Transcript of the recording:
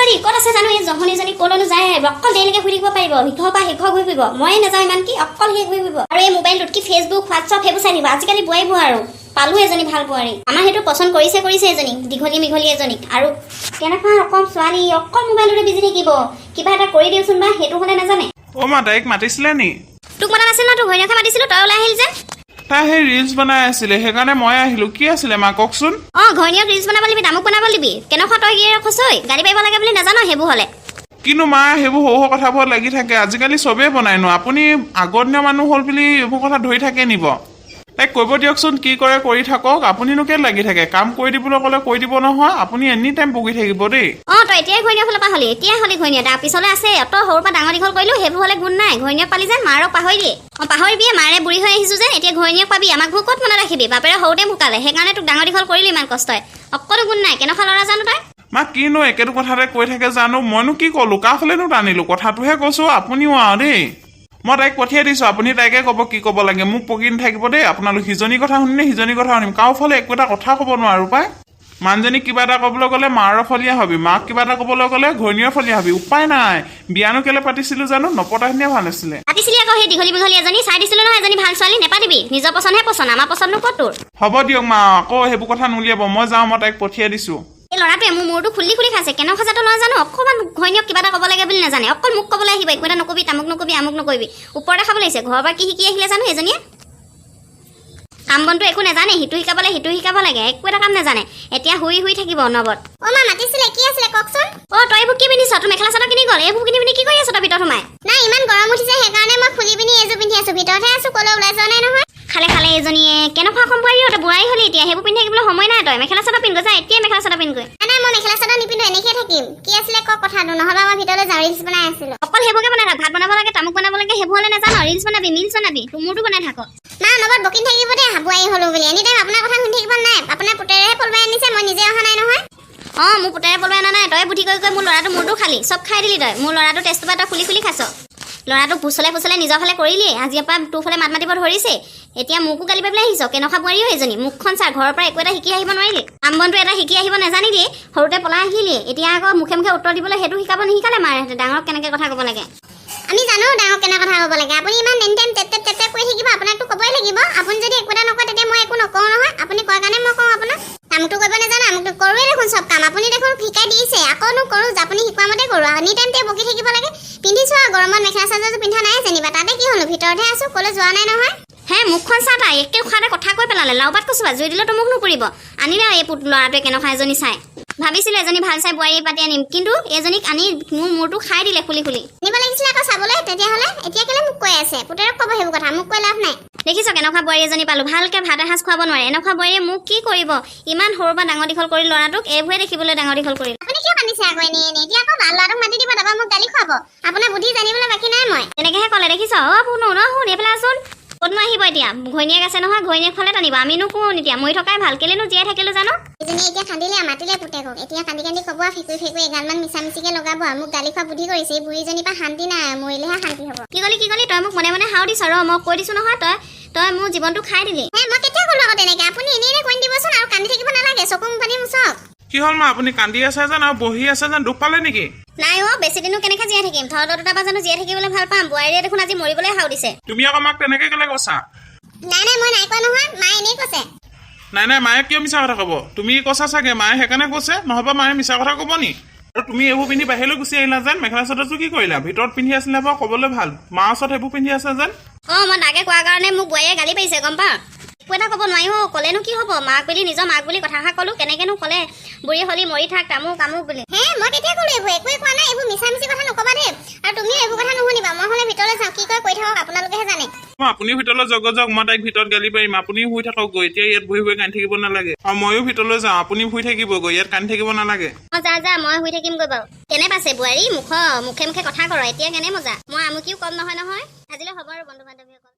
ছোৱালী ক'ত আছে জানো এই জহনীজনী ক'লৈনো যায় অকল দেৰিলৈকে শুই থাকিব পাৰিব সিঘৰ পৰা সিঘৰ ঘূৰি ফুৰিব মই নাযাওঁ ইমান কি অকল সেই ঘূৰি ফুৰিব আৰু এই মোবাইলটোত কি ফেচবুক হোৱাটছআপ সেইবোৰ চাই দিব আজিকালি বোৱাৰীবোৰ আৰু পালো এজনী ভাল বোৱাৰী আমাৰ সেইটো পচন্দ কৰিছে এজনী দীঘলী মিঘলী এজনীক আৰু কেনেকুৱা ৰকম ছোৱালী অকল মোবাইলতে বিজি থাকিব কিবা এটা কৰি দিওঁচোন বা সেইটো হ'লে নাজানে মা তাইক মাতিছিলে নি তোক মতা নাছিল ন তোক ঘৈণীয়েকে মাতিছিলো তই ওলাই আহিল যে তাই সেই ৰিলছ বনাই আছিলে সেইকাৰণে মই আহিলো কি আছিলে মা কওকচোন ঘৈণীয়েক ৰিলছ বনাব লিবি তামুক বনাব লিবি কেনেকুৱা তই কি ৰখছই গাড়ী পাৰিব লাগে বুলি নাজানো সেইবোৰ হ'লে কিন্তু মা সেইবোৰ সৰু সৰু কথাবোৰত লাগি থাকে আজিকালি চবেই বনাই ন আপুনি আগৰ দিনৰ মানুহ হ'ল বুলি এইবোৰ কথা ধৰি থাকে নিব তাইক কৰিব দিয়কচোন কি কৰে কৰি থাকক আপুনিনো কেলে লাগি থাকে কাম কৰি দিবলৈ ক'লে কৰি দিব নহয় আপুনি এনি টাইম বহি থাকিব দেই তই এতিয়াই ঘৈণীয়েক হ'লে পাহলি এতিয়া হ'লি ঘৈণীয়েক তাৰ পিছলৈ আছে অত সৰুৰ পৰা ডাঙৰ দীঘল কৰিলো সেইবোৰ হ'লে গুণ নাই ঘৈণীয়েক পালি যেন মাৰক পাহৰিলি পাহৰিবিয়ে মাৰে বুঢ়ী হৈ আহিছো যেন এতিয়া ঘৈণীয়েক পাবি আমাক ঘৰ ক'ত মনত ৰাখিবি বাপেৰে সৰুতে ভুকালে সেইকাৰণে তোক ডাঙৰ দীঘল কৰিলি ইমান কষ্টই অকলো গুণ নাই কেনেকুৱা ল'ৰা জানো তই মা কিনো একেটো কথাতে কৈ থাকে জানো মইনো কি ক'লো কাৰ ফালেনো টানিলো কথাটোহে কৈছো আপুনিও আৰু দেই মই তাইক পঠিয়াই দিছো আপুনি তাইকে ক'ব কি ক'ব লাগে মোক পকি নাথাকিব দেই আপোনালোক সিজনীৰ কথা শুনিলে সিজনীৰ কথা শুনিম কাৰো ফালে একো এটা কথা ক'ব নোৱাৰো পাই মানুহজনীক কিবা এটা ক'বলৈ গ'লে মাৰৰ ফলীয়া হবি মাক কিবা এটা ক'বলৈ গ'লে ঘৈণীয়েৰ ফলীয়া হবি উপায় নাই বিয়ানো কেলে পাতিছিলো জানো নপতাখিনিয়ে ভাল আছিলে পাতিছিলি আকৌ সেই দীঘলী মিঘলী এজনী চাই দিছিলো নহয় এজনী ভাল ছোৱালী নেপাতিবি নিজৰ পচন্দহে পচন্দ আমাৰ পচন্দনো ক'ত তোৰ হ'ব দিয়ক মা আকৌ সেইবোৰ কথা নুলিয়াব মই যাওঁ মই তাইক পঠিয়াই দিছো এই ল'ৰাটোৱে মোৰ মূৰটো খুলি খাইছে কেনেকুৱা জাতো নহয় জানো অকণমান ঘৈণীয়েক কিবা এটা ক'ব লাগে বুলি নাজানে অকল মোক ক'বলৈ আহিব একো এটা নকবি তামুক নকবি আমুক নকবি ওপৰতে খাব লাগিছে ঘৰৰ পৰা কি শিকি আহিলে জানো এজনীয়ে কাম বনটো একো নাজানে সিটো শিকাব লাগে একো এটা কাম নাজানে এতিয়া শুই থাকিব অনবৰত মা মাতিছিলে কি আছিলে কওকচোন তই এইবোৰ কি পিন্ধিছ তোৰ মেখেলা চাদৰ কিনি গ'ল এইবোৰ কিনি কি কৰি আছ তই ভিতৰত সোমাই নাই ইমান গৰম উঠিছে সেইকাৰণে মই খুলি পিনি এইযোৰ পিন্ধি আছো ভিতৰতহে আছো ক'লৈ ওলাই যোৱা নাই নহয় খালে এজনীয়ে কেনেকুৱা সম্পৰ্কীয় তই বুঢ়াই হ'লি এতিয়া সেইবোৰ পিন্ধি থাকিবলৈ সময় নাই তই মেখেলা চাদৰ পিন্ধ যা এতিয়াই মেখেলা চাদৰ পিন্ধ নাই মই মেখেলা চাদৰ নিপিন্ধো এনেকৈ থাকিম কি আছিলে কওক কথাটো নহ'লে মই ভিতৰলৈ যাওঁ ৰিলছ বনাই আছিলো অকল সেইবোৰকে বনাই থাক ভাত বনাব লাগে তামুক বনাব লাগে সেইবোৰ হ'লে নাজানো ৰিলছ বনাবি মিলছ বনাবি মোৰটো বনাই থাক না নবত বকিন থাকিব দেই হাবুৱাই হ'লো বুলি এনি টাইম আপোনাৰ কথা শুনি থাকিব নাই আপোনাৰ পুতেৰেহে পলুৱাই আনিছে মই নিজে অহা নাই নহয় মোৰ পুতেৰে পলুৱাই অনা নাই তই বুদ্ধি কৰি মোৰ ল'ৰাটো মোৰটো খালি চব খাই দিলি তই মোৰ ল'ৰাটো টেষ্টটো পৰা তই খুলি খাইছ ল'ৰাটো ফুচলে নিজৰ ফালে কৰিলি আজিৰ পৰা তোৰ ফালে মাত মাতিব ধৰিছে এতিয়া মোকো গালি পাৰিবলৈ আহিছ কেনেকুৱা বোৱাৰী এজনী মুখখন চাৰ ঘৰৰ পৰা একো এটা শিকি আহিব নোৱাৰিলি কাম বনটো এটা শিকি আহিব নাজানিলি সৰুতে পলাই আহিলি এতিয়া আকৌ মুখে উত্তৰ দিবলৈ সেইটো শিকাব নিশিকালে মাৰে ডাঙৰক কেনেকৈ কথা ক'ব লাগে আমি জানো ডাঙৰক কেনে কথা ক'ব লাগে আপুনি ইমান এনি টাইম টেপ কৰি থাকিব আপোনাকতো ক'বই লাগিব আপুনি যদি একো এটা নকয় তেতিয়া মই একো নকওঁ নহয় আপুনি কয় কাৰণে মই কওঁ আপোনাক কামটো কৰিব নাজানো আমুকটো কৰোৱে দেখোন চব কাম আপুনি দেখোন শিকাই দিছে আকৌনো কৰোঁ আপুনি শিকোৱা মতে কৰোঁ এনি টাইম বকি থাকিব লাগে পিন্ধিছো আৰু গৰমত মেখেলা চাদৰটো পিন্ধা নাই যেনিবা তাতে কি হ'লো ভিতৰতহে আছো ক'লৈ যোৱা নাই নহয় হে মুখখন চা তাই একে উশাহতে কথা কৈ পেলালে লাওপাত কচুবা জুই দিলেতো মোক নুপুৰিব আনিলে এই ল'ৰাটোৱে কেনেকুৱা এজনী চাই ভাবিছিলোঁ এজনী ভাল চাই বোৱাৰী পাতি আনিম কিন্তু এজনীক আনি মোৰ মূৰটো খাই দিলে খুলি নিব লাগিছিলে আকৌ চাবলৈ তেতিয়াহ'লে এতিয়া কেলে মোক কৈ আছে পুতেৰক ক'ব সেইবোৰ কথা মোক কৈ লাভ নাই দেখিছ কেনেকুৱা বোৱাৰী এজনী পালোঁ ভালকৈ ভাত এসাঁজ খুৱাব নোৱাৰে এনেকুৱা বোৱাৰীয়ে মোক কি কৰিব ইমান সৰুৰ পৰা ডাঙৰ দীঘল কৰি ল'ৰাটোক এইবোৰে দেখিবলৈ ডাঙৰ দীঘল কৰি আপুনি কিয় মানিছে আকৌ এনেই এতিয়া আকৌ ভাল ল'ৰাটোক মাতি দিব তাৰপৰা মোক গালি খুৱাব আপোনাৰ বুদ্ধি জানিবলৈ বাকী নাই মই তেনেকৈহে ক'লে দেখিছ শুন এইফালে আছোন ক'তনো আহিব এতিয়া ঘৈণীয়েক আছে নহয় ঘৈণীয়েক ফালে টানিব আমিনো কোন এতিয়া মৰি থকাই ভাল কেলেনো জীয়াই থাকিলো জানো এজনী এতিয়া কান্দিলে মাতিলে পুতেকক এতিয়া কান্দি ক'ব ফেকুৰি এগালমান মিছামিচিকে লগাব মোক গালি খোৱা বুদ্ধি কৰিছে এই বুঢ়ীজনীৰ পৰা শান্তি নাই মৰিলেহে শান্তি হ'ব কি ক'লি তই মোক মনে হাও দিছ ৰ মই কৈ দিছো নহয় তই মোৰ জীৱনটো খাই দিলি মই কেতিয়া ক'লো আকৌ তেনেকৈ আপুনি এনেই কৈ দিবচোন আৰু কান্দি থাকিব নালাগে চকু পানী মুচক কি হ'ল মা আপুনি কান্দি আছে যেন আৰু বহি আছে যেন দুখ পালে নেকি নাই বেছি দিনো কেনেকৈ জীয়াই থাকিম থৰ দুটা বা জানো জীয়াই থাকিবলৈ ভাল পাম বোৱাৰীয়ে দেখোন আজি মৰিবলৈ হাও দিছে তুমি আকৌ মাক তেনেকৈ কেলে কৈছা নাই মই নাই কোৱা নহয় মায়ে এনেই কৈছে নাই মায়ে কিয় মিছা কথা ক'ব তুমি কৈছা চাগে মায়ে সেইকাৰণে কৈছে নহ'বা মায়ে মিছা কথা ক'ব নি আৰু তুমি এইবোৰ পিন্ধি বাহিৰলৈ গুচি আহিলা যেন মেখেলা চাদৰটো কি কৰিলা ভিতৰত পিন্ধি আছিলে বাৰু ক'বলৈ ভাল মাৰ ওচৰত সেইবোৰ পিন্ধি আছে যেন মই তাকে কোৱাৰ কাৰণে মোক বোৱাৰীয়ে গালি পাৰিছে গম পা একো এটা ক'ব নোৱাৰি ক'লেনো কি হ'ব মাক বুলি নিজৰ মাক বুলি কথাষাৰ ক'লো কেনেকেনো ক'লে বুঢ়ী হ'লি মৰি থাক কামুক বুলি মই কেতিয়া ক'লো এইবোৰ একোৱে কোৱা নাই এইবোৰ মিছামিচি কথা নক'বা দেই আৰু তুমিও এইবোৰ কথা নুশুনিবা মই হ'লে ভিতৰলৈ যাওঁ কি কৈ থাকক আপোনালোকেহে জানে আপুনি ভিতৰলৈ যাওক মই তাইক ভিতৰত গালি পাৰিম আপুনিও শুই থাকক গৈ এতিয়া ইয়াত বহি কান্দি থাকিব নালাগে আৰু ময়ো ভিতৰলৈ যাওঁ আপুনি শুই থাকিব গৈ ইয়াত কান্দি থাকিব নালাগে যা মই শুই থাকিমগৈ বাৰু কেনে পাইছে বোৱাৰী মুখে কথা কৰ এতিয়া কেনে মজা মই আমুকিও কম নহয় আজিলৈ হ'ব আৰু বন্ধু বান্ধৱীসকল